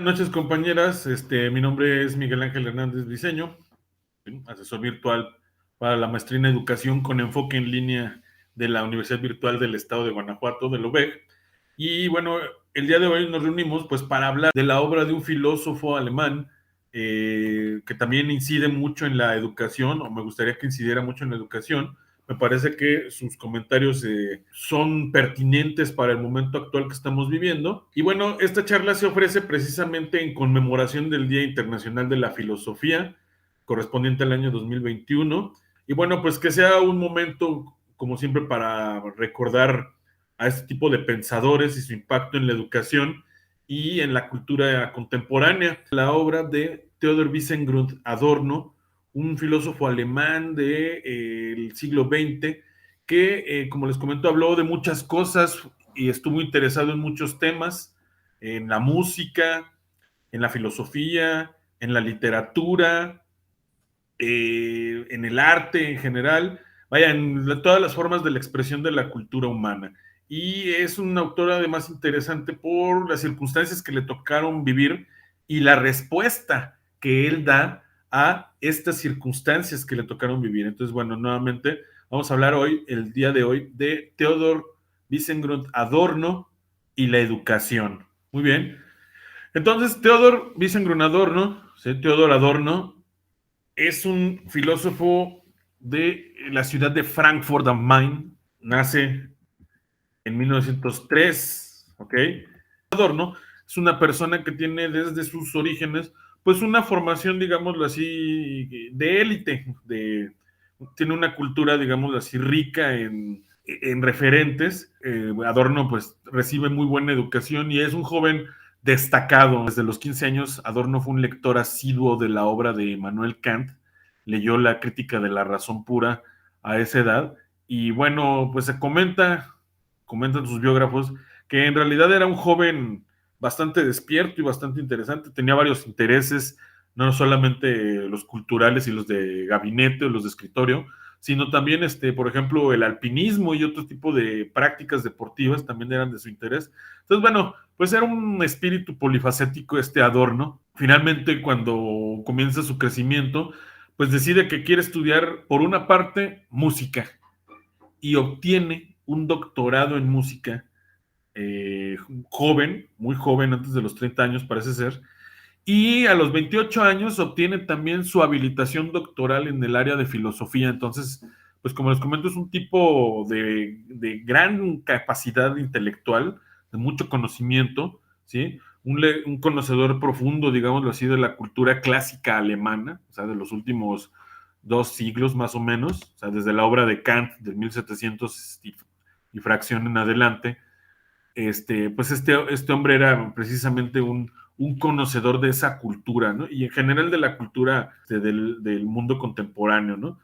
noches, compañeras. Mi nombre es Miguel Ángel Hernández Briceño, asesor virtual para la maestría en educación con enfoque en línea de la Universidad Virtual del Estado de Guanajuato, de la UVEG. Y bueno, el día de hoy nos reunimos pues para hablar de la obra de un filósofo alemán que también incide mucho en la educación, o me gustaría que incidiera mucho en la educación. Me parece que sus comentarios son pertinentes para el momento actual que estamos viviendo. Y bueno, esta charla se ofrece precisamente en conmemoración del Día Internacional de la Filosofía, correspondiente al año 2021. Y bueno, pues que sea un momento, como siempre, para recordar a este tipo de pensadores y su impacto en la educación y en la cultura contemporánea. La obra de Theodor Wiesengrund Adorno, un filósofo alemán del siglo XX, que, como les comento, habló de muchas cosas y estuvo interesado en muchos temas, en la música, en la filosofía, en la literatura, en el arte en general, vaya, todas las formas de la expresión de la cultura humana. Y es un autor además interesante por las circunstancias que le tocaron vivir y la respuesta que él da a estas circunstancias que le tocaron vivir. Entonces, bueno, nuevamente vamos a hablar hoy, el día de hoy, de Theodor Wiesengrund Adorno y la educación. Muy bien. Entonces, Theodor Wiesengrund Adorno, ¿sí? Theodor Adorno, es un filósofo de la ciudad de Frankfurt am Main. Nace en 1903, ¿ok? Adorno es una persona que tiene desde sus orígenes, pues una formación, digámoslo así, de élite, tiene una cultura, digámoslo así, rica en referentes. Adorno, pues, recibe muy buena educación y es un joven destacado. Desde los 15 años, Adorno fue un lector asiduo de la obra de Immanuel Kant, leyó la Crítica de la Razón Pura a esa edad, y bueno, pues se comentan sus biógrafos, que en realidad era un joven bastante despierto y bastante interesante, tenía varios intereses, no solamente los culturales y los de gabinete o los de escritorio, sino también, por ejemplo, el alpinismo y otro tipo de prácticas deportivas también eran de su interés. Entonces, bueno, pues era un espíritu polifacético este Adorno. Finalmente, cuando comienza su crecimiento, pues decide que quiere estudiar, por una parte, música, y obtiene un doctorado en música, joven, muy joven, antes de los 30 años parece ser, y a los 28 años obtiene también su habilitación doctoral en el área de filosofía. Entonces, pues como les comento, es un tipo de gran capacidad intelectual, de mucho conocimiento, ¿sí? Un conocedor profundo, digámoslo así, de la cultura clásica alemana, o sea, de los últimos 2 siglos más o menos, o sea, desde la obra de Kant del 1700 y fracción en adelante. Pues este hombre era precisamente un conocedor de esa cultura, ¿no? Y en general de la cultura del mundo contemporáneo, ¿no?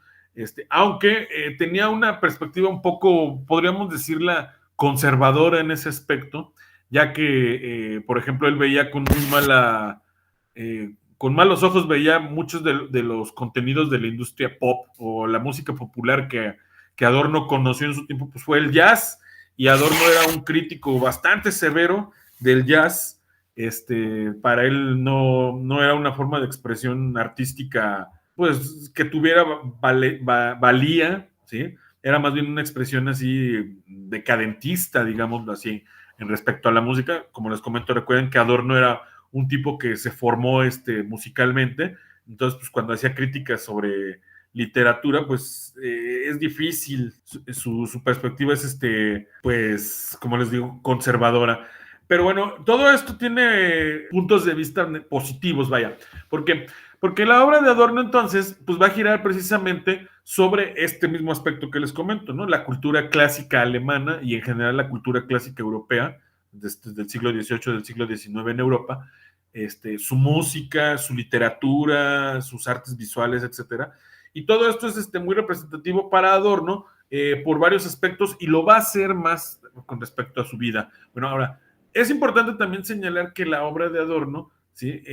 Aunque tenía una perspectiva un poco, podríamos decirla, conservadora en ese aspecto, ya que, por ejemplo, él veía con malos ojos, veía muchos de los contenidos de la industria pop o la música popular que Adorno conoció en su tiempo, pues fue el jazz, y Adorno era un crítico bastante severo del jazz. Para él no era una forma de expresión artística, pues, que tuviera valía, ¿sí? Era más bien una expresión así decadentista, digámoslo así, en respecto a la música. Como les comento, recuerden que Adorno era un tipo que se formó musicalmente, entonces, pues, cuando hacía críticas sobre literatura, pues es difícil, su perspectiva es, pues, como les digo, conservadora. Pero bueno, todo esto tiene puntos de vista positivos, vaya. ¿Por qué? Porque la obra de Adorno, entonces, pues va a girar precisamente sobre este mismo aspecto que les comento, ¿no? La cultura clásica alemana y en general la cultura clásica europea, desde el siglo XVIII, del siglo XIX en Europa, su música, su literatura, sus artes visuales, etcétera. Y todo esto es muy representativo para Adorno, por varios aspectos, y lo va a hacer más con respecto a su vida. Bueno, ahora, es importante también señalar que la obra de Adorno, ¿sí?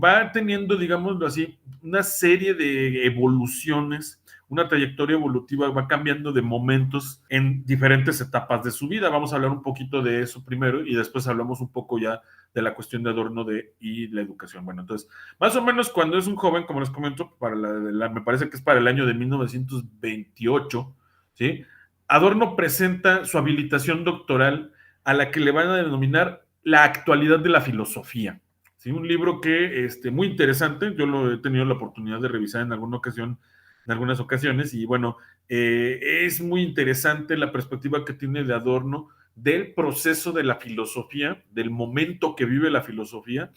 Va teniendo, digámoslo así, una serie de evoluciones una trayectoria evolutiva, va cambiando de momentos en diferentes etapas de su vida. Vamos a hablar un poquito de eso primero y después hablamos un poco ya de la cuestión de Adorno y la educación. Bueno, entonces, más o menos cuando es un joven, como les comento, me parece que es para el año de 1928, ¿sí? Adorno presenta su habilitación doctoral a la que le van a denominar La actualidad de la filosofía. ¿Sí? Un libro que muy interesante, yo lo he tenido la oportunidad de revisar en alguna ocasión, en algunas ocasiones, y bueno, es muy interesante la perspectiva que tiene de Adorno del proceso de la filosofía, del momento que vive la filosofía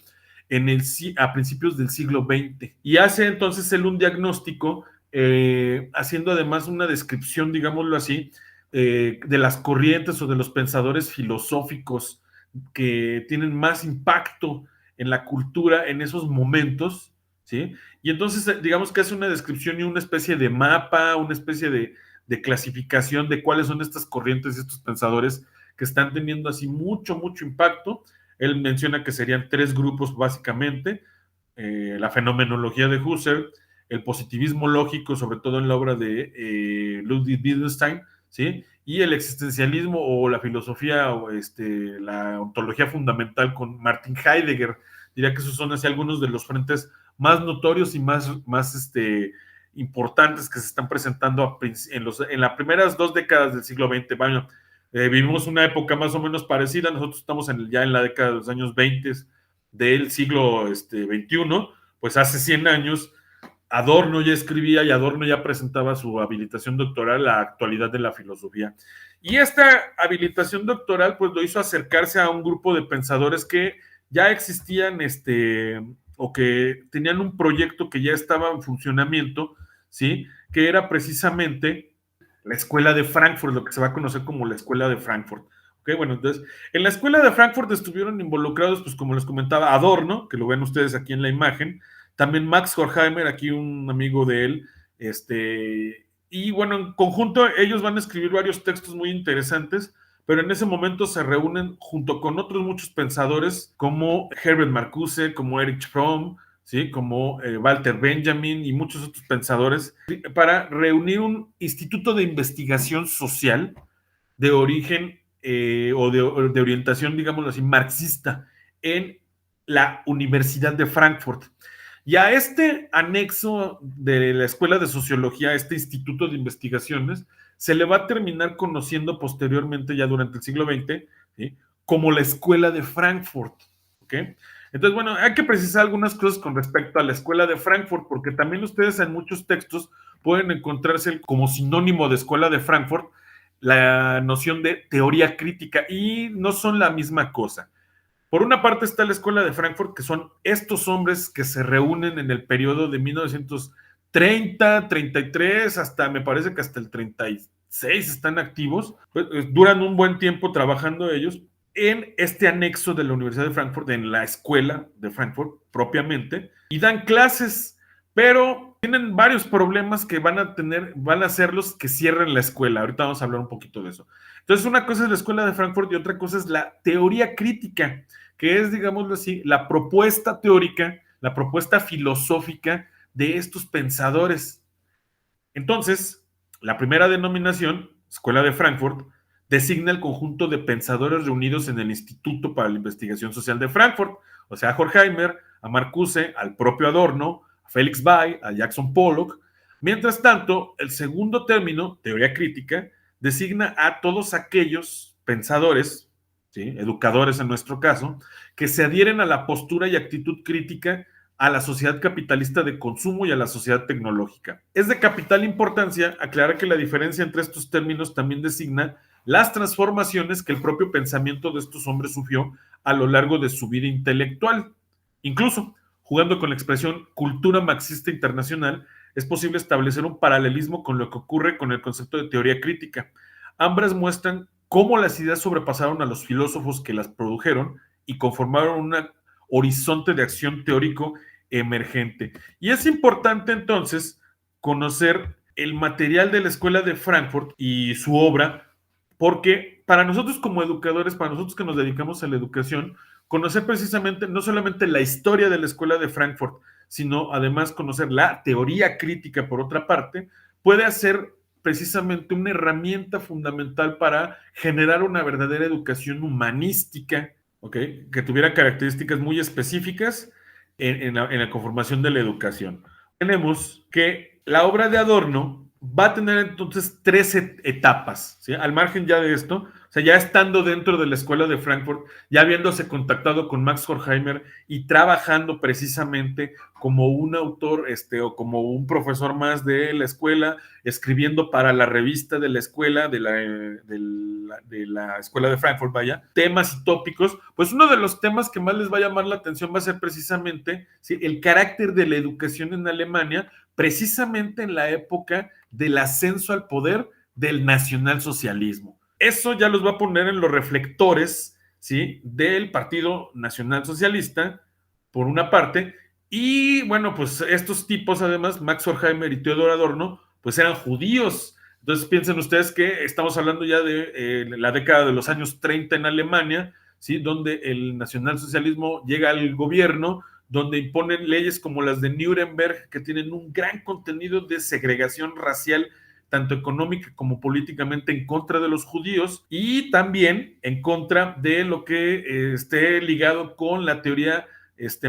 a principios del siglo XX. Y hace entonces él un diagnóstico, haciendo además una descripción, digámoslo así, de las corrientes o de los pensadores filosóficos que tienen más impacto en la cultura en esos momentos, ¿sí? Y entonces, digamos que hace una descripción y una especie de mapa, una especie de clasificación de cuáles son estas corrientes y estos pensadores que están teniendo así mucho, mucho impacto. Él menciona que serían tres grupos básicamente: la fenomenología de Husserl, el positivismo lógico, sobre todo en la obra de Ludwig Wittgenstein, ¿sí? Y el existencialismo o la filosofía o la ontología fundamental con Martin Heidegger. Diría que esos son así algunos de los frentes más notorios y más importantes que se están presentando en las primeras 2 décadas del siglo XX. Bueno, vivimos una época más o menos parecida, nosotros estamos ya en la década de los años 20 del siglo XXI, pues hace 100 años Adorno ya escribía y Adorno ya presentaba su habilitación doctoral, La actualidad de la filosofía. Y esta habilitación doctoral pues lo hizo acercarse a un grupo de pensadores que ya existían o que tenían un proyecto que ya estaba en funcionamiento, ¿sí? Que era precisamente la Escuela de Frankfurt, lo que se va a conocer como la Escuela de Frankfurt. Okay, bueno, entonces, en la Escuela de Frankfurt estuvieron involucrados, pues como les comentaba, Adorno, que lo ven ustedes aquí en la imagen, también Max Horkheimer, aquí un amigo de él, y bueno, en conjunto ellos van a escribir varios textos muy interesantes, pero en ese momento se reúnen junto con otros muchos pensadores como Herbert Marcuse, como Erich Fromm, ¿sí? Como Walter Benjamin y muchos otros pensadores, para reunir un instituto de investigación social de origen de orientación, digámoslo así, marxista en la Universidad de Frankfurt. Y a este anexo de la Escuela de Sociología, este instituto de investigaciones, se le va a terminar conociendo posteriormente, ya durante el siglo XX, ¿sí? Como la Escuela de Frankfurt. ¿Okay? Entonces, bueno, hay que precisar algunas cosas con respecto a la Escuela de Frankfurt, porque también ustedes en muchos textos pueden encontrarse como sinónimo de Escuela de Frankfurt la noción de teoría crítica, y no son la misma cosa. Por una parte está la Escuela de Frankfurt, que son estos hombres que se reúnen en el periodo de 1930, 33, hasta me parece que hasta el 36 están activos, pues, duran un buen tiempo trabajando ellos en este anexo de la Universidad de Frankfurt, en la Escuela de Frankfurt propiamente, y dan clases, pero tienen varios problemas que van a hacerlos que cierren la escuela. Ahorita vamos a hablar un poquito de eso. Entonces, una cosa es la Escuela de Frankfurt y otra cosa es la teoría crítica, que es, digámoslo así, la propuesta teórica, la propuesta filosófica de estos pensadores. Entonces, la primera denominación, Escuela de Frankfurt, designa el conjunto de pensadores reunidos en el Instituto para la Investigación Social de Frankfurt, o sea, a Horkheimer, a Marcuse, al propio Adorno, a Felix Bay, a Jackson Pollock. Mientras tanto, el segundo término, teoría crítica, designa a todos aquellos pensadores, ¿sí? Educadores en nuestro caso, que se adhieren a la postura y actitud crítica a la sociedad capitalista de consumo y a la sociedad tecnológica. Es de capital importancia aclarar que la diferencia entre estos términos también designa las transformaciones que el propio pensamiento de estos hombres sufrió a lo largo de su vida intelectual. Incluso, jugando con la expresión cultura marxista internacional, es posible establecer un paralelismo con lo que ocurre con el concepto de teoría crítica. Ambas muestran cómo las ideas sobrepasaron a los filósofos que las produjeron y conformaron un horizonte de acción teórico emergente. Y es importante entonces conocer el material de la Escuela de Frankfurt y su obra, porque para nosotros como educadores, para nosotros que nos dedicamos a la educación, conocer precisamente no solamente la historia de la Escuela de Frankfurt, sino además conocer la teoría crítica por otra parte, puede ser precisamente una herramienta fundamental para generar una verdadera educación humanística, ¿okay? Que tuviera características muy específicas en la conformación de la educación. Tenemos que la obra de Adorno va a tener entonces tres etapas, ¿sí? Al margen ya de esto, o sea, ya estando dentro de la escuela de Frankfurt, ya habiéndose contactado con Max Horkheimer y trabajando precisamente como un autor o como un profesor más de la escuela, escribiendo para la revista de la escuela, de la escuela de Frankfurt, vaya, temas y tópicos, pues uno de los temas que más les va a llamar la atención va a ser precisamente, ¿sí?, el carácter de la educación en Alemania, precisamente en la época del ascenso al poder del nacionalsocialismo. Eso ya los va a poner en los reflectores, ¿sí?, del Partido Nacional Socialista, por una parte, y bueno, pues estos tipos, además, Max Horkheimer y Theodor Adorno, pues eran judíos. Entonces piensen ustedes que estamos hablando ya de la década de los años 30 en Alemania, ¿sí?, donde el nacionalsocialismo llega al gobierno, donde imponen leyes como las de Nuremberg, que tienen un gran contenido de segregación racial, tanto económica como políticamente, en contra de los judíos, y también en contra de lo que esté ligado con la teoría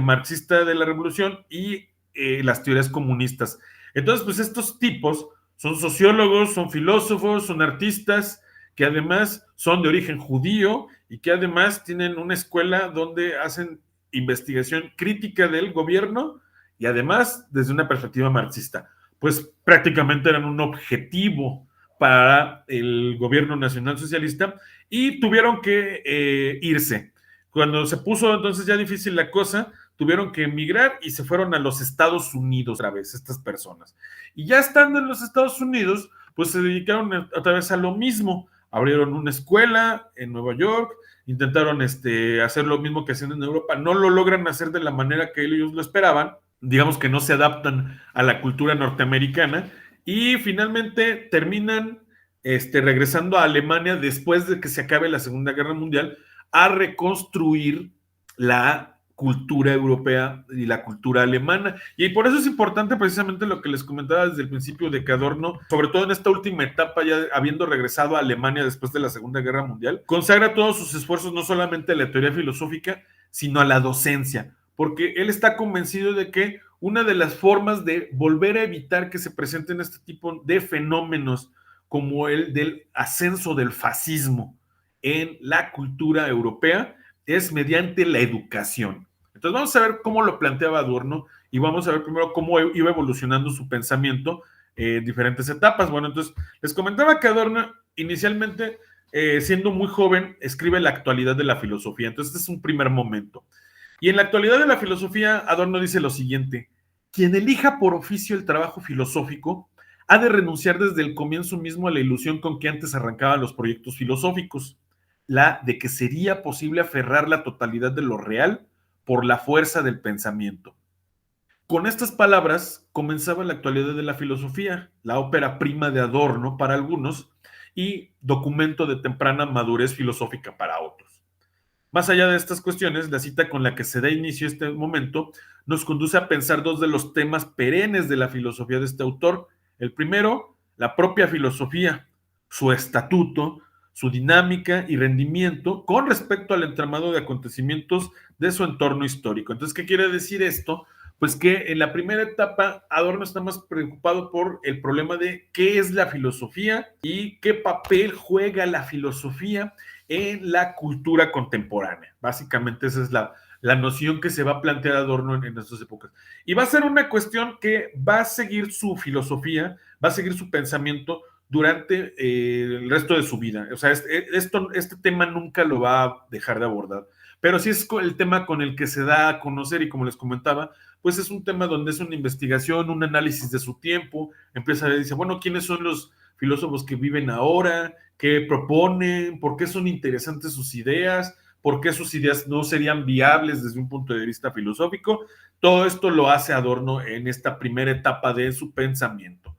marxista de la revolución y las teorías comunistas. Entonces, pues estos tipos son sociólogos, son filósofos, son artistas, que además son de origen judío y que además tienen una escuela donde hacen investigación crítica del gobierno y además desde una perspectiva marxista. Pues prácticamente eran un objetivo para el gobierno nacional socialista y tuvieron que irse. Cuando se puso entonces ya difícil la cosa, tuvieron que emigrar y se fueron a los Estados Unidos otra vez, estas personas. Y ya estando en los Estados Unidos, pues se dedicaron otra vez a lo mismo. Abrieron una escuela en Nueva York, intentaron hacer lo mismo que hacían en Europa, no lo logran hacer de la manera que ellos lo esperaban, digamos que no se adaptan a la cultura norteamericana, y finalmente terminan regresando a Alemania después de que se acabe la Segunda Guerra Mundial, a reconstruir la cultura europea y la cultura alemana. Y por eso es importante precisamente lo que les comentaba desde el principio de que Adorno, sobre todo en esta última etapa, ya habiendo regresado a Alemania después de la Segunda Guerra Mundial, consagra todos sus esfuerzos no solamente a la teoría filosófica, sino a la docencia, porque él está convencido de que una de las formas de volver a evitar que se presenten este tipo de fenómenos como el del ascenso del fascismo en la cultura europea es mediante la educación. Entonces vamos a ver cómo lo planteaba Adorno y vamos a ver primero cómo iba evolucionando su pensamiento en diferentes etapas. Bueno, entonces les comentaba que Adorno inicialmente, siendo muy joven, escribe La actualidad de la filosofía. Entonces este es un primer momento. Y en La actualidad de la filosofía, Adorno dice lo siguiente: quien elija por oficio el trabajo filosófico ha de renunciar desde el comienzo mismo a la ilusión con que antes arrancaban los proyectos filosóficos, la de que sería posible aferrar la totalidad de lo real por la fuerza del pensamiento. Con estas palabras comenzaba La actualidad de la filosofía, la ópera prima de Adorno para algunos y documento de temprana madurez filosófica para otros. Más allá de estas cuestiones, la cita con la que se da inicio a este momento nos conduce a pensar dos de los temas perennes de la filosofía de este autor. El primero, la propia filosofía, su estatuto, su dinámica y rendimiento con respecto al entramado de acontecimientos de su entorno histórico. Entonces, ¿qué quiere decir esto? Pues que en la primera etapa Adorno está más preocupado por el problema de qué es la filosofía y qué papel juega la filosofía en la cultura contemporánea. Básicamente esa es la noción que se va a plantear Adorno en estas épocas. Y va a ser una cuestión que va a seguir su filosofía, va a seguir su pensamiento durante el resto de su vida. O sea, este tema nunca lo va a dejar de abordar, pero sí es el tema con el que se da a conocer y como les comentaba, pues es un tema donde es una investigación, un análisis de su tiempo, empieza a decir, bueno, ¿quiénes son los filósofos que viven ahora? ¿Qué proponen? ¿Por qué son interesantes sus ideas? ¿Por qué sus ideas no serían viables desde un punto de vista filosófico? Todo esto lo hace Adorno en esta primera etapa de su pensamiento.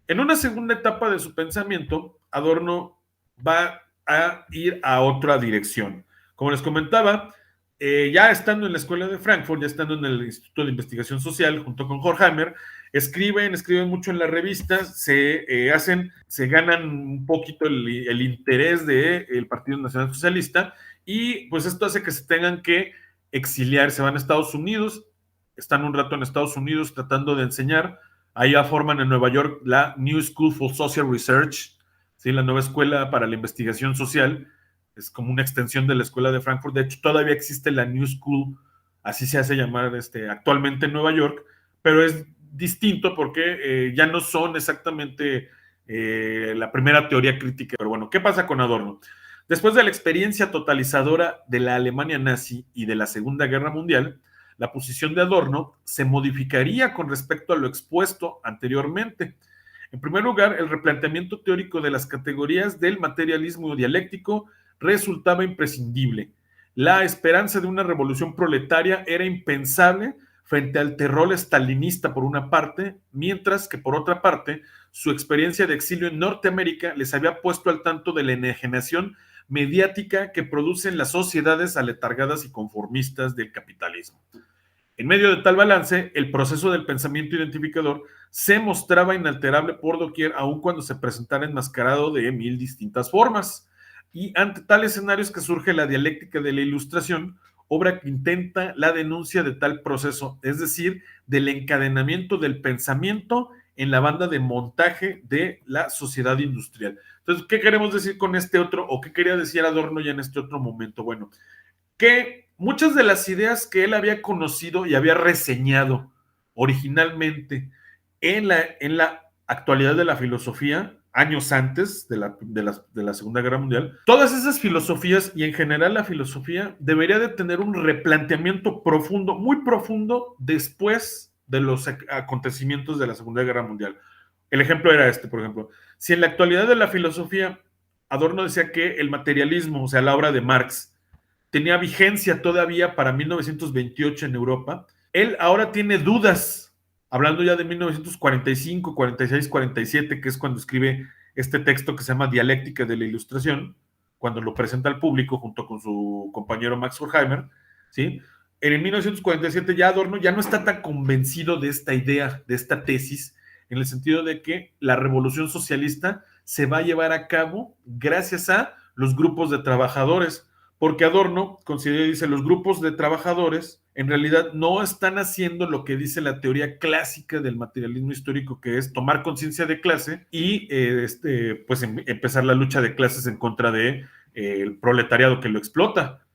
En una segunda etapa de su pensamiento, Adorno va a ir a otra dirección. Como les comentaba, ya estando en la Escuela de Frankfurt, ya estando en el Instituto de Investigación Social junto con Horkheimer, escriben mucho en las revistas, se ganan un poquito el interés del Partido Nacional Socialista, y pues esto hace que se tengan que exiliar, se van a Estados Unidos, están un rato en Estados Unidos tratando de enseñar. Ahí ya forman en Nueva York la New School for Social Research, ¿sí? La nueva escuela para la investigación social, es como una extensión de la escuela de Frankfurt. De hecho, todavía existe la New School, así se hace llamar actualmente en Nueva York, pero es distinto porque ya no son exactamente la primera teoría crítica. Pero bueno, ¿qué pasa con Adorno? Después de la experiencia totalizadora de la Alemania nazi y de la Segunda Guerra Mundial, la posición de Adorno se modificaría con respecto a lo expuesto anteriormente. En primer lugar, el replanteamiento teórico de las categorías del materialismo dialéctico resultaba imprescindible. La esperanza de una revolución proletaria era impensable frente al terror estalinista por una parte, mientras que por otra parte, su experiencia de exilio en Norteamérica les había puesto al tanto de la enajenación mediática que producen las sociedades aletargadas y conformistas del capitalismo. En medio de tal balance, el proceso del pensamiento identificador se mostraba inalterable por doquier, aun cuando se presentara enmascarado de mil distintas formas. Y ante tales escenarios que surge la dialéctica de la Ilustración, obra que intenta la denuncia de tal proceso, es decir, del encadenamiento del pensamiento en la banda de montaje de la sociedad industrial. Entonces, ¿qué queremos decir con este otro, o qué quería decir Adorno ya en este otro momento? Bueno, que muchas de las ideas que él había conocido y había reseñado originalmente en la actualidad de la filosofía, años antes de la Segunda Guerra Mundial, todas esas filosofías y en general la filosofía debería de tener un replanteamiento profundo, muy profundo, después de los acontecimientos de la Segunda Guerra Mundial. El ejemplo era por ejemplo. Si en la actualidad de la filosofía Adorno decía que el materialismo, o sea, la obra de Marx, tenía vigencia todavía para 1928 en Europa, él ahora tiene dudas, hablando ya de 1945, 46, 47, que es cuando escribe este texto que se llama Dialéctica de la Ilustración, cuando lo presenta al público junto con su compañero Max Horkheimer, ¿sí? En el 1947 ya Adorno ya no está tan convencido de esta idea, de esta tesis, en el sentido de que la revolución socialista se va a llevar a cabo gracias a los grupos de trabajadores, porque Adorno considera y dice, los grupos de trabajadores en realidad no están haciendo lo que dice la teoría clásica del materialismo histórico, que es tomar conciencia de clase y pues empezar la lucha de clases en contra de el proletariado que lo explota,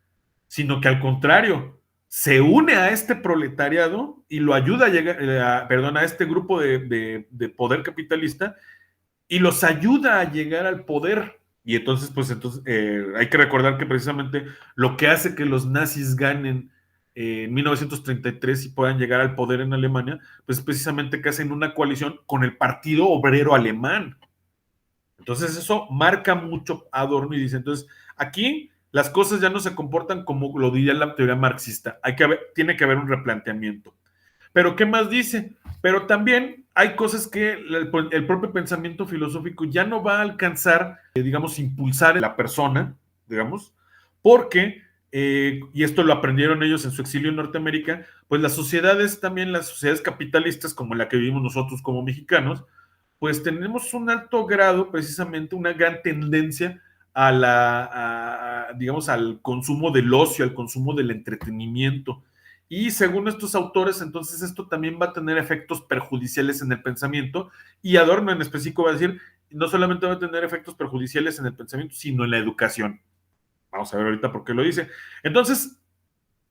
sino que al contrario, se une a este proletariado y lo ayuda a llegar, a este grupo de poder capitalista, y los ayuda a llegar al poder. Y entonces, hay que recordar que precisamente lo que hace que los nazis ganen en 1933 y puedan llegar al poder en Alemania, pues precisamente que hacen una coalición con el Partido Obrero Alemán. Entonces eso marca mucho a Adorno y dice, entonces, aquí las cosas ya no se comportan como lo diría la teoría marxista, tiene que haber un replanteamiento. Pero ¿qué más dice? Pero también hay cosas que el propio pensamiento filosófico ya no va a alcanzar, digamos, impulsar en la persona, digamos, porque, y esto lo aprendieron ellos en su exilio en Norteamérica, pues las sociedades, también las sociedades capitalistas como la que vivimos nosotros como mexicanos, pues tenemos un alto grado, precisamente una gran tendencia digamos, al consumo del ocio, al consumo del entretenimiento. Y según estos autores, entonces esto también va a tener efectos perjudiciales en el pensamiento, y Adorno en específico va a decir, no solamente va a tener efectos perjudiciales en el pensamiento, sino en la educación. Vamos a ver ahorita por qué lo dice. Entonces,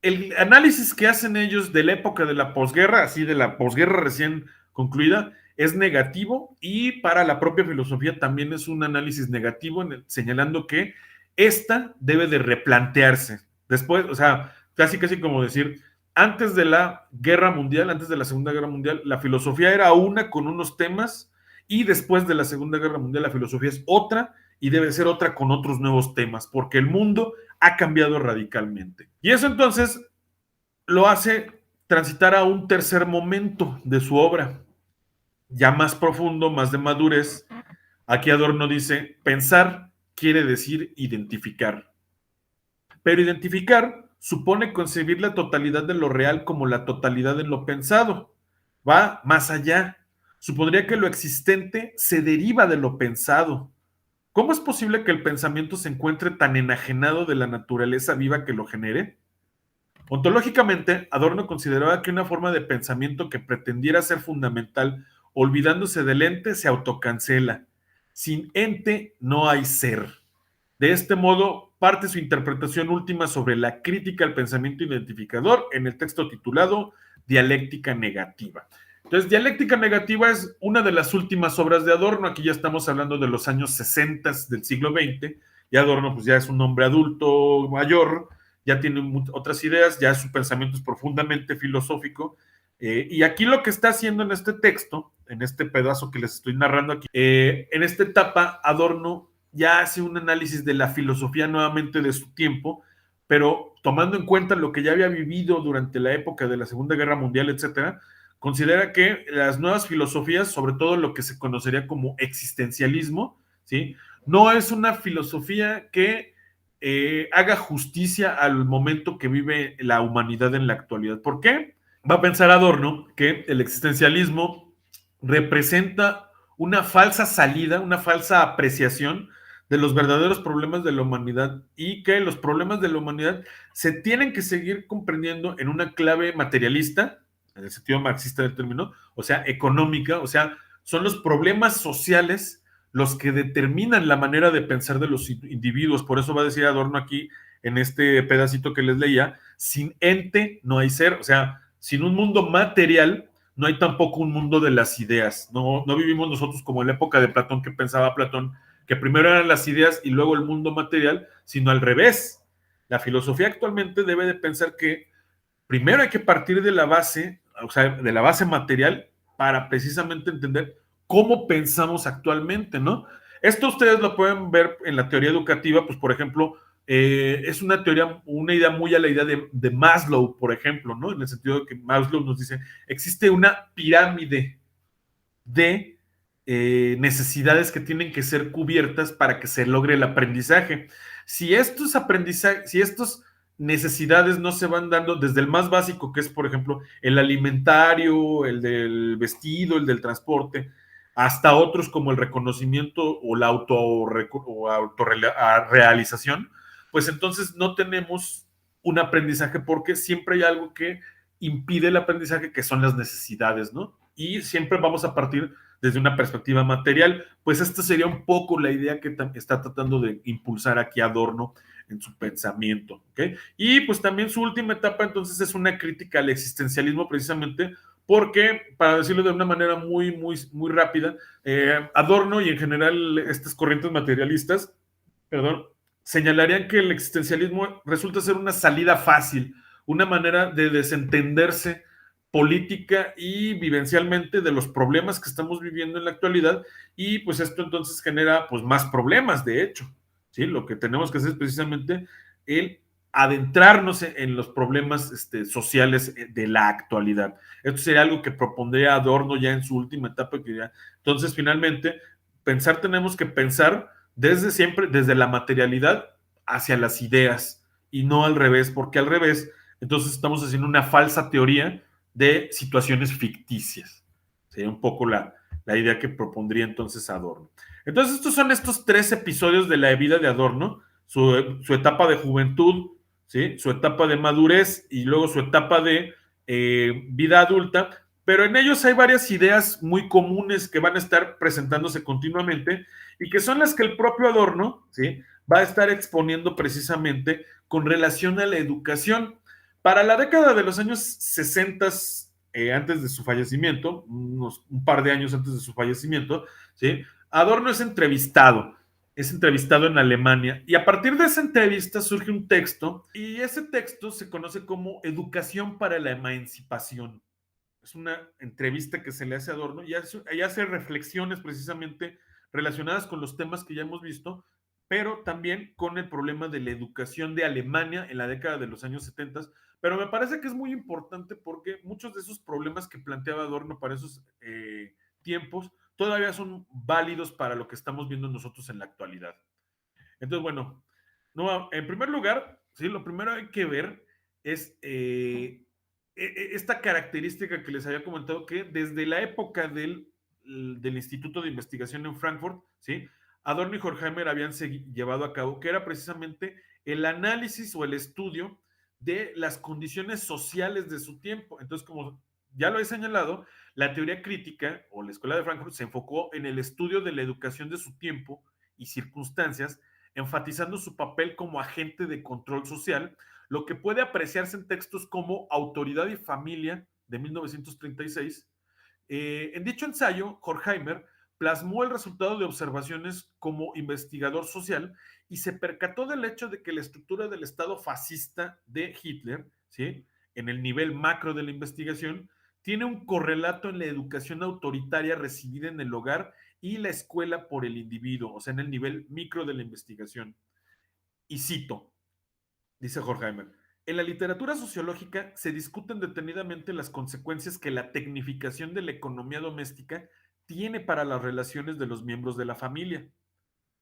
el análisis que hacen ellos de la época de la posguerra, así de la posguerra recién concluida, es negativo, y para la propia filosofía también es un análisis negativo, señalando que esta debe de replantearse. Después, o sea, casi como decir, antes de la guerra mundial, antes de la Segunda Guerra Mundial, la filosofía era una con unos temas, y después de la Segunda Guerra Mundial la filosofía es otra, y debe ser otra con otros nuevos temas, porque el mundo ha cambiado radicalmente. Y eso entonces lo hace transitar a un tercer momento de su obra, ya más profundo, más de madurez. Aquí Adorno dice, pensar quiere decir identificar. Pero identificar supone concebir la totalidad de lo real como la totalidad de lo pensado. Va más allá. supondría que lo existente se deriva de lo pensado. ¿Cómo es posible que el pensamiento se encuentre tan enajenado de la naturaleza viva que lo genere? Ontológicamente, Adorno consideraba que una forma de pensamiento que pretendiera ser fundamental, olvidándose del ente, se autocancela. Sin ente no hay ser. De este modo, parte su interpretación última sobre la crítica al pensamiento identificador en el texto titulado Dialéctica Negativa. Entonces, Dialéctica Negativa es una de las últimas obras de Adorno. Aquí ya estamos hablando de los años 60 del siglo XX. Y Adorno pues ya es un hombre adulto mayor, ya tiene otras ideas, ya su pensamiento es profundamente filosófico. Y aquí lo que está haciendo en este texto, en este pedazo que les estoy narrando aquí, en esta etapa, Adorno ya hace un análisis de la filosofía nuevamente de su tiempo, pero tomando en cuenta lo que ya había vivido durante la época de la Segunda Guerra Mundial, etcétera, considera que las nuevas filosofías, sobre todo lo que se conocería como existencialismo, ¿sí? No es una filosofía que haga justicia al momento que vive la humanidad en la actualidad. ¿Por qué? Va a pensar Adorno que el existencialismo representa una falsa salida, una falsa apreciación de los verdaderos problemas de la humanidad y que los problemas de la humanidad se tienen que seguir comprendiendo en una clave materialista, en el sentido marxista del término, o sea, económica, o sea, son los problemas sociales los que determinan la manera de pensar de los individuos. Por eso va a decir Adorno aquí, en este pedacito que les leía, sin ente no hay ser, o sea, sin un mundo material no hay tampoco un mundo de las ideas. No vivimos nosotros como en la época de Platón, que pensaba Platón que primero eran las ideas y luego el mundo material, sino al revés. La filosofía actualmente debe de pensar que primero hay que partir de la base, o sea, de la base material para precisamente entender cómo pensamos actualmente, ¿no? Esto ustedes lo pueden ver en la teoría educativa, pues por ejemplo, es una teoría, una idea muy a la idea de Maslow, por ejemplo, ¿no? En el sentido de que Maslow nos dice, existe una pirámide de necesidades que tienen que ser cubiertas para que se logre el aprendizaje. Si estos aprendizajes, si estos necesidades no se van dando desde el más básico, que es, por ejemplo, el alimentario, el del vestido, el del transporte, hasta otros como el reconocimiento o la autorrealización, pues entonces no tenemos un aprendizaje porque siempre hay algo que impide el aprendizaje, que son las necesidades, ¿no? Y siempre vamos a partir desde una perspectiva material. Pues esta sería un poco la idea que está tratando de impulsar aquí Adorno en su pensamiento, ¿ok? Y pues también su última etapa entonces es una crítica al existencialismo precisamente porque, para decirlo de una manera muy rápida, Adorno y en general estas corrientes materialistas, perdón, señalarían que el existencialismo resulta ser una salida fácil, una manera de desentenderse política y vivencialmente de los problemas que estamos viviendo en la actualidad, y pues esto entonces genera pues más problemas, de hecho, ¿sí? Lo que tenemos que hacer es precisamente el adentrarnos en los problemas sociales de la actualidad. Esto sería algo que propondría Adorno ya en su última etapa. Entonces, finalmente, tenemos que pensar desde siempre, desde la materialidad hacia las ideas y no al revés, porque al revés, entonces estamos haciendo una falsa teoría de situaciones ficticias. Sería un poco la idea que propondría entonces Adorno. Entonces, estos son estos 3 episodios de la vida de Adorno, su etapa de juventud, ¿sí? Su etapa de madurez y luego su etapa de vida adulta, pero en ellos hay varias ideas muy comunes que van a estar presentándose continuamente y que son las que el propio Adorno, ¿sí? Va a estar exponiendo precisamente con relación a la educación. Para la década de los años 60, antes de su fallecimiento, un par de años antes de su fallecimiento, ¿sí? Adorno es entrevistado en Alemania, y a partir de esa entrevista surge un texto, y ese texto se conoce como Educación para la Emancipación. Es una entrevista que se le hace a Adorno y hace reflexiones precisamente relacionadas con los temas que ya hemos visto, pero también con el problema de la educación de Alemania en la década de los años 70. Pero me parece que es muy importante porque muchos de esos problemas que planteaba Adorno para esos tiempos todavía son válidos para lo que estamos viendo nosotros en la actualidad. Entonces, bueno, no, en primer lugar, sí, lo primero hay que ver es esta característica que les había comentado, que desde la época de del Instituto de Investigación en Frankfurt, ¿sí? Adorno y Horkheimer habían llevado a cabo, que era precisamente el análisis o el estudio de las condiciones sociales de su tiempo. Entonces, como ya lo he señalado, la teoría crítica o la Escuela de Frankfurt se enfocó en el estudio de la educación de su tiempo y circunstancias, enfatizando su papel como agente de control social, lo que puede apreciarse en textos como Autoridad y Familia de 1936. En dicho ensayo, Horkheimer plasmó el resultado de observaciones como investigador social y se percató del hecho de que la estructura del Estado fascista de Hitler, ¿sí? En el nivel macro de la investigación, tiene un correlato en la educación autoritaria recibida en el hogar y la escuela por el individuo, o sea, en el nivel micro de la investigación. Y cito, dice Horkheimer, en la literatura sociológica se discuten detenidamente las consecuencias que la tecnificación de la economía doméstica tiene para las relaciones de los miembros de la familia.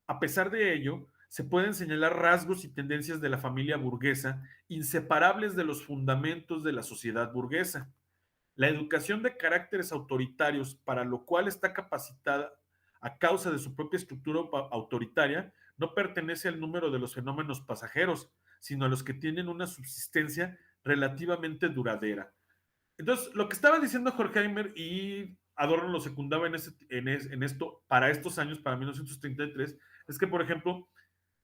A pesar de ello, se pueden señalar rasgos y tendencias de la familia burguesa inseparables de los fundamentos de la sociedad burguesa. La educación de caracteres autoritarios, para lo cual está capacitada a causa de su propia estructura autoritaria, no pertenece al número de los fenómenos pasajeros, sino a los que tienen una subsistencia relativamente duradera. Entonces, lo que estaba diciendo Horkheimer y Adorno lo secundaba en esto para estos años, para 1933, es que, por ejemplo,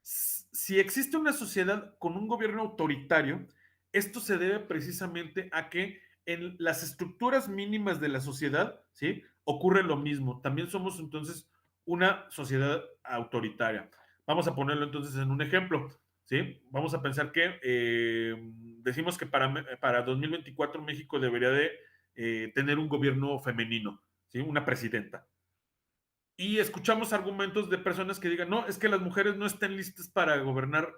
si existe una sociedad con un gobierno autoritario, esto se debe precisamente a que en las estructuras mínimas de la sociedad, ¿sí? Ocurre lo mismo. También somos entonces una sociedad autoritaria. Vamos a ponerlo entonces en un ejemplo, ¿sí? Vamos a pensar que decimos que para 2024 México debería de tener un gobierno femenino, ¿sí? Una presidenta. Y escuchamos argumentos de personas que digan, no, es que las mujeres no están listas para gobernar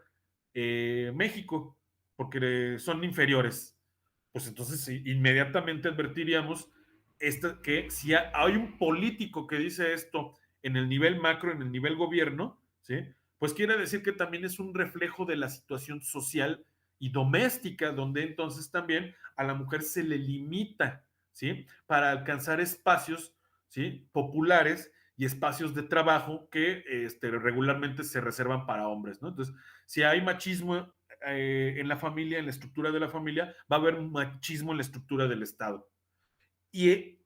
México porque son inferiores. Pues entonces sí, inmediatamente advertiríamos que si hay un político que dice esto en el nivel macro, en el nivel gobierno, ¿sí? Pues quiere decir que también es un reflejo de la situación social y doméstica, donde entonces también a la mujer se le limita, ¿sí? Para alcanzar espacios, ¿sí? Populares y espacios de trabajo que regularmente se reservan para hombres, ¿no? Entonces, si hay machismo en la familia, en la estructura de la familia, va a haber un machismo en la estructura del Estado. Y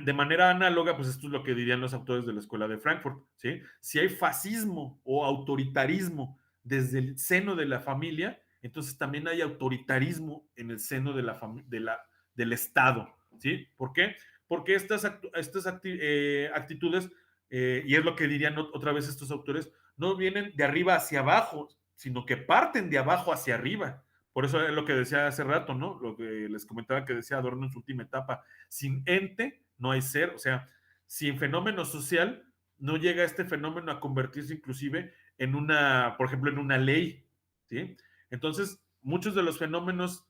de manera análoga, pues esto es lo que dirían los autores de la Escuela de Frankfurt, ¿sí? Si hay fascismo o autoritarismo desde el seno de la familia, entonces también hay autoritarismo en el seno del Estado, ¿sí? ¿Por qué? Porque estas actitudes, y es lo que dirían otra vez estos autores, no vienen de arriba hacia abajo, sino que parten de abajo hacia arriba. Por eso es lo que decía hace rato, ¿no? Lo que les comentaba que decía Adorno en su última etapa. Sin ente no hay ser, o sea, sin fenómeno social no llega este fenómeno a convertirse inclusive en una, por ejemplo, en una ley, ¿sí? Entonces, muchos de los fenómenos,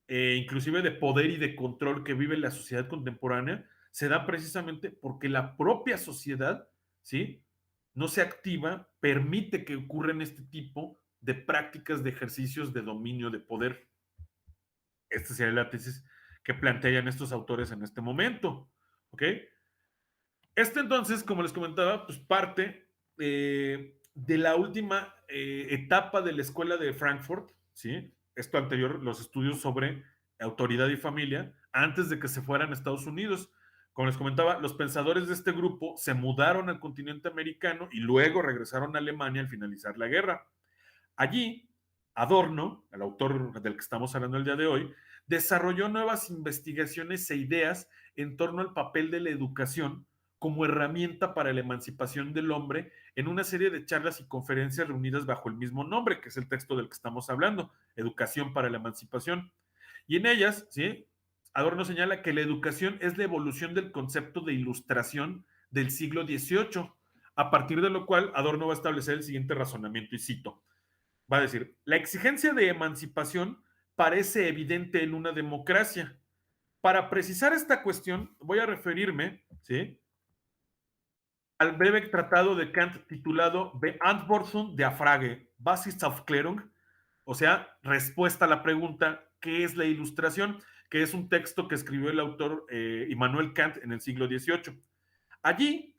inclusive de poder y de control que vive la sociedad contemporánea, se dan precisamente porque la propia sociedad, ¿sí? No se activa, permite que ocurran este tipo de prácticas de ejercicios de dominio de poder. Esta sería la tesis que plantean estos autores en este momento. ¿Ok? Entonces, como les comentaba, pues parte de la última etapa de la escuela de Frankfurt, ¿sí? Esto anterior, los estudios sobre autoridad y familia, antes de que se fueran a Estados Unidos. Como les comentaba, los pensadores de este grupo se mudaron al continente americano y luego regresaron a Alemania al finalizar la guerra. Allí, Adorno, el autor del que estamos hablando el día de hoy, desarrolló nuevas investigaciones e ideas en torno al papel de la educación como herramienta para la emancipación del hombre en una serie de charlas y conferencias reunidas bajo el mismo nombre, que es el texto del que estamos hablando, Educación para la Emancipación. Y en ellas, ¿sí? Adorno señala que la educación es la evolución del concepto de ilustración del siglo XVIII, a partir de lo cual Adorno va a establecer el siguiente razonamiento, y cito, va a decir, la exigencia de emancipación parece evidente en una democracia. Para precisar esta cuestión, voy a referirme, ¿sí?, al breve tratado de Kant titulado Beantwortung der Frage, Basisaufklärung, o sea, respuesta a la pregunta, ¿qué es la ilustración? Que es un texto que escribió el autor Immanuel Kant en el siglo XVIII. Allí,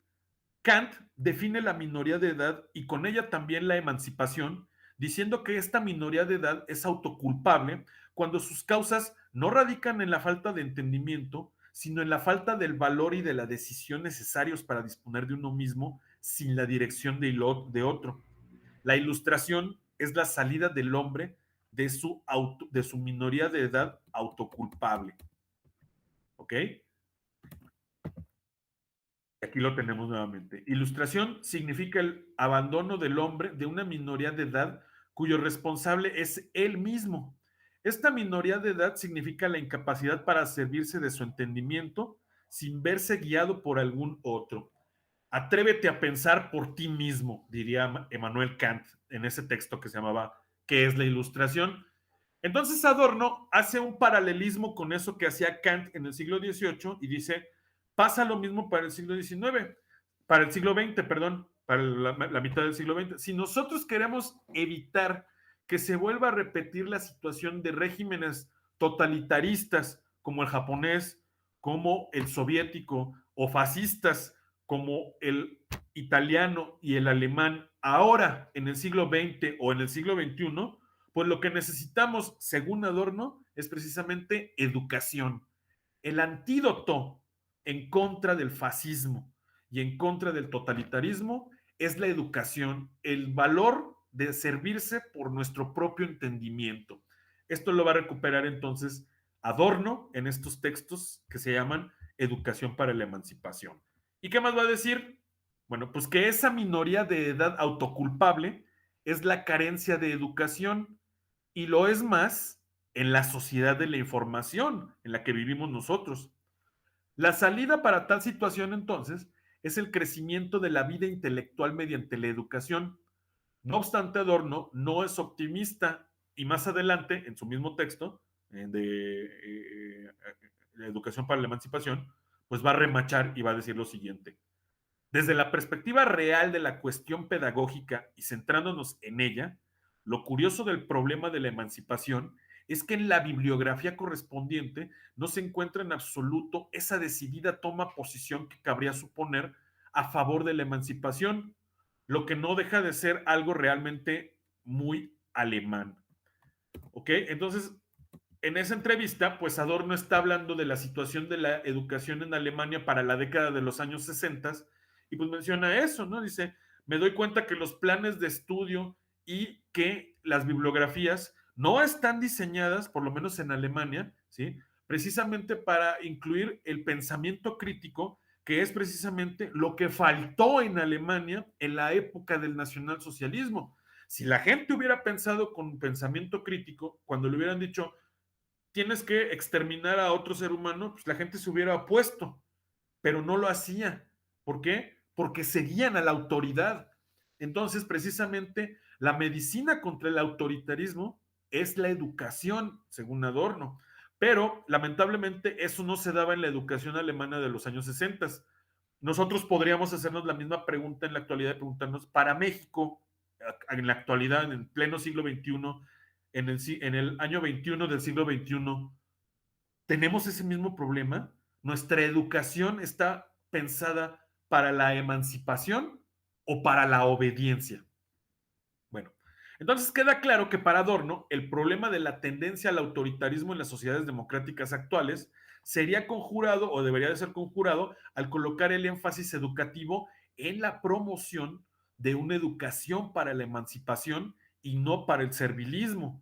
Kant define la minoría de edad y con ella también la emancipación, diciendo que esta minoría de edad es autoculpable cuando sus causas no radican en la falta de entendimiento, sino en la falta del valor y de la decisión necesarios para disponer de uno mismo sin la dirección de otro. La ilustración es la salida del hombre de su minoría de edad autoculpable. ¿Ok? Aquí lo tenemos nuevamente. Ilustración significa el abandono del hombre de una minoría de edad cuyo responsable es él mismo. Esta minoría de edad significa la incapacidad para servirse de su entendimiento sin verse guiado por algún otro. Atrévete a pensar por ti mismo, diría Emmanuel Kant en ese texto que se llamaba ¿Qué es la ilustración? Entonces Adorno hace un paralelismo con eso que hacía Kant en el siglo XVIII y dice, pasa lo mismo para el siglo XIX, para el siglo XX, perdón, para la mitad del siglo XX. Si nosotros queremos evitar que se vuelva a repetir la situación de regímenes totalitaristas como el japonés, como el soviético, o fascistas como el italiano y el alemán ahora en el siglo XX o en el siglo XXI, pues lo que necesitamos, según Adorno, es precisamente educación. El antídoto en contra del fascismo y en contra del totalitarismo es la educación, el valor de servirse por nuestro propio entendimiento. Esto lo va a recuperar entonces Adorno en estos textos que se llaman Educación para la Emancipación. ¿Y qué más va a decir? Bueno, pues que esa minoría de edad autoculpable es la carencia de educación y lo es más en la sociedad de la información en la que vivimos nosotros. La salida para tal situación entonces es el crecimiento de la vida intelectual mediante la educación. No obstante, Adorno no es optimista y más adelante, en su mismo texto de Educación para la Emancipación, pues va a remachar y va a decir lo siguiente. Desde la perspectiva real de la cuestión pedagógica y centrándonos en ella, lo curioso del problema de la emancipación es que en la bibliografía correspondiente no se encuentra en absoluto esa decidida toma posición que cabría suponer a favor de la emancipación, lo que no deja de ser algo realmente muy alemán. ¿Ok? Entonces, en esa entrevista, pues Adorno está hablando de la situación de la educación en Alemania para la década de los años 60 y pues menciona eso, ¿no? Dice, me doy cuenta que los planes de estudio y que las bibliografías no están diseñadas, por lo menos en Alemania, ¿sí? Precisamente para incluir el pensamiento crítico, que es precisamente lo que faltó en Alemania en la época del nacionalsocialismo. Si la gente hubiera pensado con pensamiento crítico, cuando le hubieran dicho, tienes que exterminar a otro ser humano, pues la gente se hubiera opuesto, pero no lo hacía. ¿Por qué? Porque seguían a la autoridad. Entonces, precisamente, la medicina contra el autoritarismo es la educación, según Adorno. Pero, lamentablemente, eso no se daba en la educación alemana de los años 60. Nosotros podríamos hacernos la misma pregunta en la actualidad, preguntarnos, para México, en la actualidad, en pleno siglo XXI, en el año 21 del siglo XXI, ¿tenemos ese mismo problema? ¿Nuestra educación está pensada para la emancipación o para la obediencia? Bueno, entonces queda claro que para Adorno el problema de la tendencia al autoritarismo en las sociedades democráticas actuales sería conjurado o debería de ser conjurado al colocar el énfasis educativo en la promoción de una educación para la emancipación y no para el servilismo.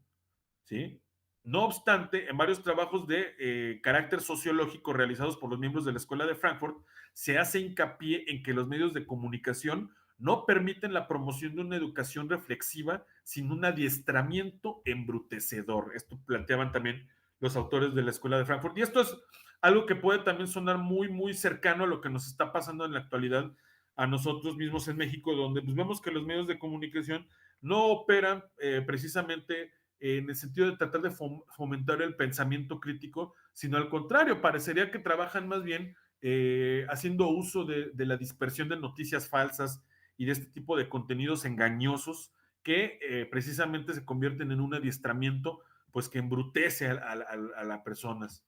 ¿Sí? No obstante, en varios trabajos de carácter sociológico realizados por los miembros de la Escuela de Frankfurt, se hace hincapié en que los medios de comunicación no permiten la promoción de una educación reflexiva sin un adiestramiento embrutecedor. Esto planteaban también los autores de la Escuela de Frankfurt. Y esto es algo que puede también sonar muy, muy cercano a lo que nos está pasando en la actualidad a nosotros mismos en México, donde pues, vemos que los medios de comunicación no operan precisamente en el sentido de tratar de fomentar el pensamiento crítico, sino al contrario, parecería que trabajan más bien haciendo uso de la dispersión de noticias falsas y de este tipo de contenidos engañosos que precisamente se convierten en un adiestramiento pues que embrutece a las personas.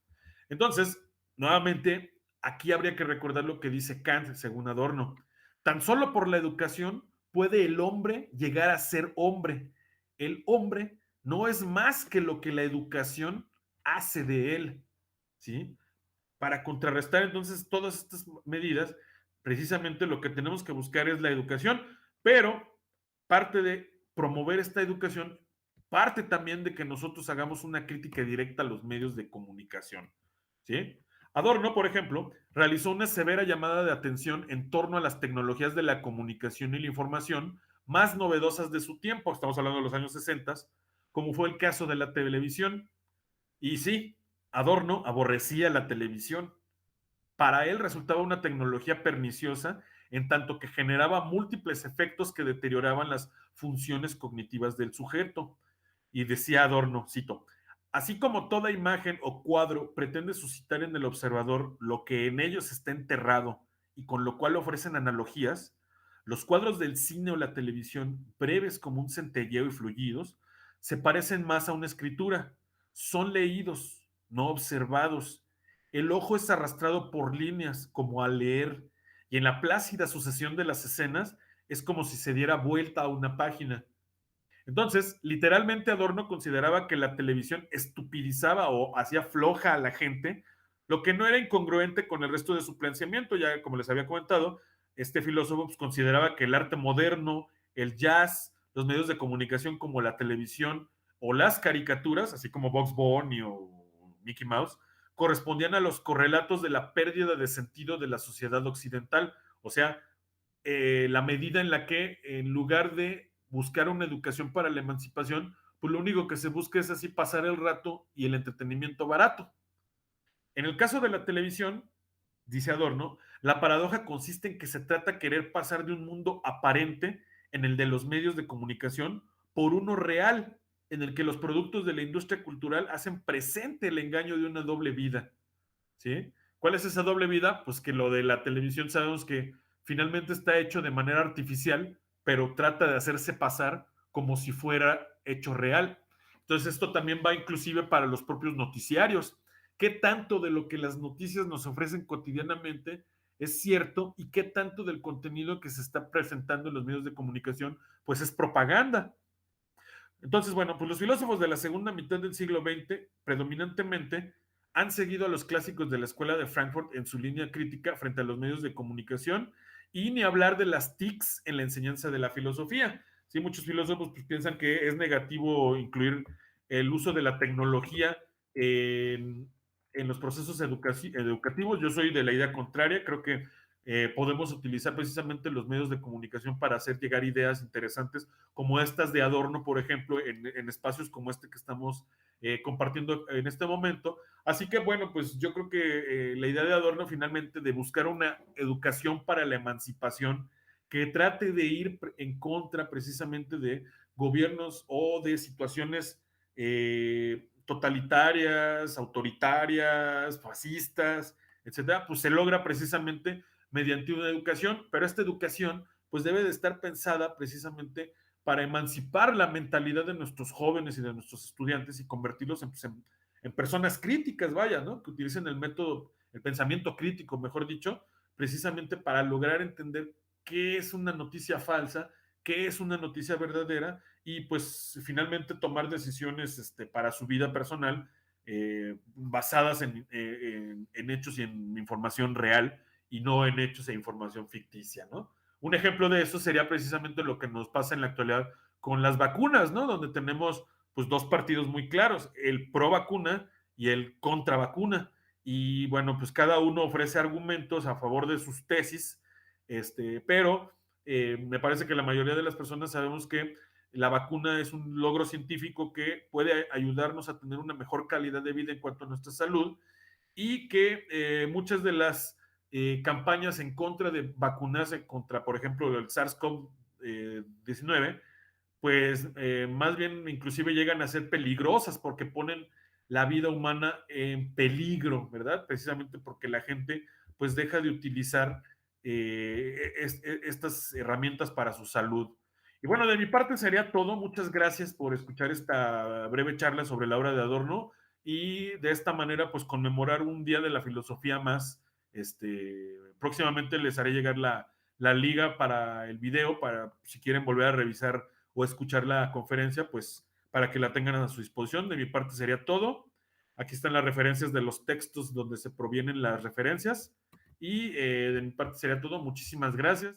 Entonces, nuevamente, aquí habría que recordar lo que dice Kant, según Adorno. Tan solo por la educación puede el hombre llegar a ser hombre. El hombre no es más que lo que la educación hace de él, ¿sí? Para contrarrestar entonces todas estas medidas, precisamente lo que tenemos que buscar es la educación, pero parte de promover esta educación, parte también de que nosotros hagamos una crítica directa a los medios de comunicación, ¿sí? Adorno, por ejemplo, realizó una severa llamada de atención en torno a las tecnologías de la comunicación y la información más novedosas de su tiempo, estamos hablando de los años 60, como fue el caso de la televisión. Y sí, Adorno aborrecía la televisión. Para él resultaba una tecnología perniciosa en tanto que generaba múltiples efectos que deterioraban las funciones cognitivas del sujeto. Y decía Adorno, cito, así como toda imagen o cuadro pretende suscitar en el observador lo que en ellos está enterrado y con lo cual ofrecen analogías, los cuadros del cine o la televisión, breves como un centelleo y fluidos, se parecen más a una escritura. Son leídos, no observados. El ojo es arrastrado por líneas, como al leer, y en la plácida sucesión de las escenas es como si se diera vuelta a una página. Entonces, literalmente Adorno consideraba que la televisión estupidizaba o hacía floja a la gente, lo que no era incongruente con el resto de su planteamiento. Ya como les había comentado, este filósofo pues, consideraba que el arte moderno, el jazz, los medios de comunicación como la televisión o las caricaturas, así como Bugs Bunny o Mickey Mouse, correspondían a los correlatos de la pérdida de sentido de la sociedad occidental. O sea, la medida en la que en lugar de buscar una educación para la emancipación, pues lo único que se busca es así pasar el rato y el entretenimiento barato. En el caso de la televisión, dice Adorno, la paradoja consiste en que se trata de querer pasar de un mundo aparente en el de los medios de comunicación por uno real, en el que los productos de la industria cultural hacen presente el engaño de una doble vida. ¿Sí? ¿Cuál es esa doble vida? Pues que lo de la televisión sabemos que finalmente está hecho de manera artificial, pero trata de hacerse pasar como si fuera hecho real. Entonces esto también va inclusive para los propios noticiarios. ¿Qué tanto de lo que las noticias nos ofrecen cotidianamente es cierto y qué tanto del contenido que se está presentando en los medios de comunicación pues es propaganda? Entonces, bueno, pues los filósofos de la segunda mitad del siglo XX predominantemente han seguido a los clásicos de la escuela de Frankfurt en su línea crítica frente a los medios de comunicación y ni hablar de las TICs en la enseñanza de la filosofía. Sí, muchos filósofos pues, piensan que es negativo incluir el uso de la tecnología en los procesos educativos. Yo soy de la idea contraria, creo que podemos utilizar precisamente los medios de comunicación para hacer llegar ideas interesantes como estas de Adorno, por ejemplo, en espacios como este que estamos compartiendo en este momento. Así que bueno, pues yo creo que la idea de Adorno finalmente de buscar una educación para la emancipación que trate de ir en contra precisamente de gobiernos o de situaciones totalitarias, autoritarias, fascistas, etcétera, pues se logra precisamente mediante una educación, pero esta educación pues debe de estar pensada precisamente para emancipar la mentalidad de nuestros jóvenes y de nuestros estudiantes y convertirlos en personas críticas, vaya, ¿no? Que utilicen el método, el pensamiento crítico, mejor dicho, precisamente para lograr entender qué es una noticia falsa, qué es una noticia verdadera y pues finalmente tomar decisiones para su vida personal basadas en hechos y en información real y no en hechos e información ficticia, ¿no? Un ejemplo de eso sería precisamente lo que nos pasa en la actualidad con las vacunas, ¿no? Donde tenemos pues dos partidos muy claros, el pro vacuna y el contra vacuna. Y bueno, pues cada uno ofrece argumentos a favor de sus tesis, pero me parece que la mayoría de las personas sabemos que la vacuna es un logro científico que puede ayudarnos a tener una mejor calidad de vida en cuanto a nuestra salud y que muchas de las campañas en contra de vacunarse contra, por ejemplo, el SARS-CoV-19, pues más bien inclusive llegan a ser peligrosas porque ponen la vida humana en peligro, ¿verdad? Precisamente porque la gente pues deja de utilizar estas herramientas para su salud. Y bueno, de mi parte sería todo. Muchas gracias por escuchar esta breve charla sobre la obra de Adorno y de esta manera pues conmemorar un día de la filosofía más Próximamente les haré llegar la liga para el video, para si quieren volver a revisar o escuchar la conferencia, pues para que la tengan a su disposición. De mi parte sería todo. Aquí están las referencias de los textos donde se provienen las referencias. Y de mi parte sería todo. Muchísimas gracias.